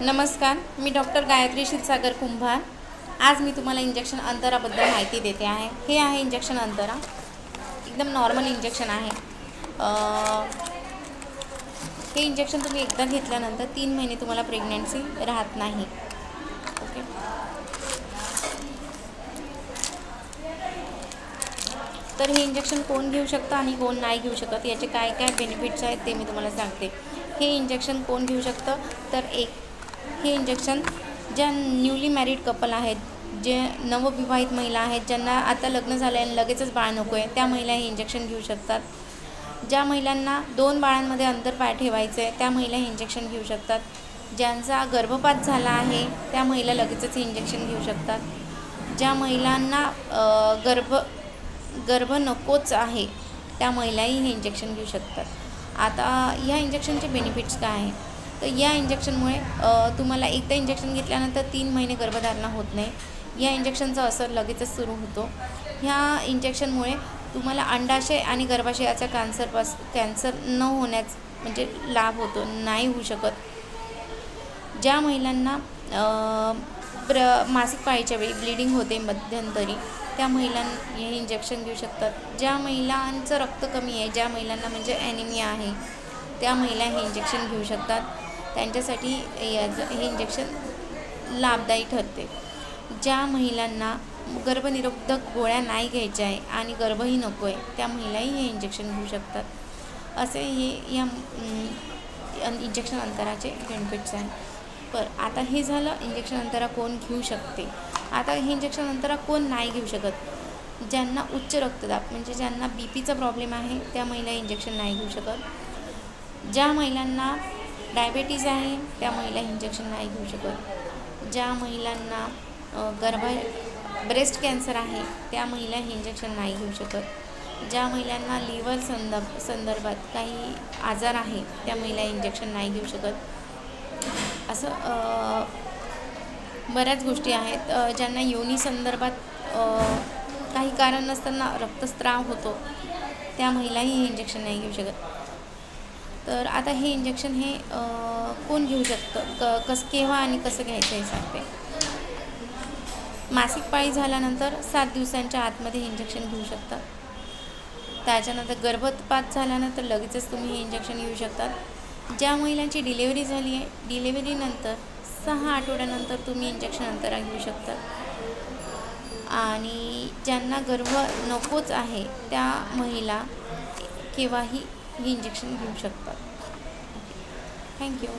नमस्कार, मी डॉक्टर गायत्री क्षीरसागर कुंभार। आज मी तुम्हाला इंजेक्शन अंतराबद्दल माहिती देते आहे। हे आहे इंजेक्शन अंतरा, एकदम नॉर्मल इंजेक्शन आहे। हे इंजेक्शन तुम्ही एकदा घेतल्यानंतर 3 महिने तुम्हाला प्रेग्नन्सी राहत नाही। ओके, तर हे इंजेक्शन कोण घेऊ शकतं आणि कोण नाही घेऊ शकत, याचे काय काय बेनिफिट्स आहेत ते मी तुम्हाला सांगते। हे इंजेक्शन कोण घेऊ शकतं, तर हे इंजेक्शन ज्या न्यूली मॅरिड कपल आहेत, जे नवविवाहित महिला आहेत, ज्यांना आता लग्न झालं आहे आणि लगेचच बाळ नको आहे, त्या महिला हे इंजेक्शन घेऊ शकतात। ज्या महिलांना 2 बाळांमध्ये अंतर ठेवायचं आहे त्या महिला हे इंजेक्शन घेऊ शकतात। ज्यांचा गर्भपात झाला आहे त्या महिला लगेचच हे इंजेक्शन घेऊ शकतात। ज्या महिलांना गर्भ नकोच आहे त्या महिलाही हे इंजेक्शन घेऊ शकतात। आता ह्या इंजेक्शनचे बेनिफिट्स काय आहे, तर या इंजेक्शनमुळे तुम्हाला एकदा इंजेक्शन घेतल्यानंतर 3 महिने गर्भधारणा होत नाही। या इंजेक्शनचा असर लगेचच सुरू होतो। ह्या इंजेक्शनमुळे तुम्हाला अंडाशय आणि गर्भाशयाचा कॅन्सर न होण्यास म्हणजे लाभ होतो, नाही होऊ शकत। ज्या महिलांना मासिक पाळीच्या वेळी ब्लिडिंग होते मध्यंतरी, त्या महिलांना हे इंजेक्शन घेऊ शकतात। ज्या महिलांचं रक्त कमी आहे, ज्या महिलांना म्हणजे ॲनिमिया आहे, त्या महिला हे इंजेक्शन घेऊ शकतात। त्यांच्यासाठी हे इंजेक्शन लाभदायी ठरते। ज्या महिलांना गर्भनिरोधक गोळ्या नाही घ्यायच्या आहे आणि गर्भही नको आहे त्या महिलाही हे इंजेक्शन घेऊ शकतात। असे हे या इंजेक्शन अंतराचे बेनिफिट्स आहेत। आता हे झालं इंजेक्शन अंतरा कोण घेऊ शकते। आता हे इंजेक्शन अंतरा कोण नाही घेऊ शकत, ज्यांना उच्च रक्तदाब म्हणजे ज्यांना बीपीचा प्रॉब्लेम आहे त्या महिला इंजेक्शन नाही घेऊ शकत। ज्या महिलांना डायबिटीज आहे त्या महिला इंजेक्शन नाही घेऊ शकत। ज्या महिलांना ब्रेस्ट कॅन्सर आहे त्या महिला हे इंजेक्शन नाही घेऊ शकत। ज्या महिलांना लिव्हर संदर्भात काही आजार आहे त्या महिला इंजेक्शन नाही घेऊ शकत। असं बऱ्याच गोष्टी आहेत। ज्यांना योनी संदर्भात काही कारण नसताना रक्तस्राव होतो त्या महिलाही हे इंजेक्शन नाही घेऊ शकत। तर आता हे इंजेक्शन हे कोण घेऊ शकतं, केव्हा आणि कसं घ्यायचं हे सांगते। मासिक पाळी झाल्यानंतर 7 दिवसांच्या आतमध्ये हे इंजेक्शन घेऊ शकतात। त्याच्यानंतर गर्भपात झाल्यानंतर लगेचच तुम्ही हे इंजेक्शन घेऊ शकतात। ज्या महिलांची डिलेवरी झाली आहे, डिलेवरीनंतर 6 आठवड्यानंतर तुम्ही इंजेक्शन अंतरा घेऊ शकता। आणि ज्यांना गर्भ नकोच आहे त्या महिला केव्हाही हे इंजेक्शन घेऊ शकतात। थँक्यू।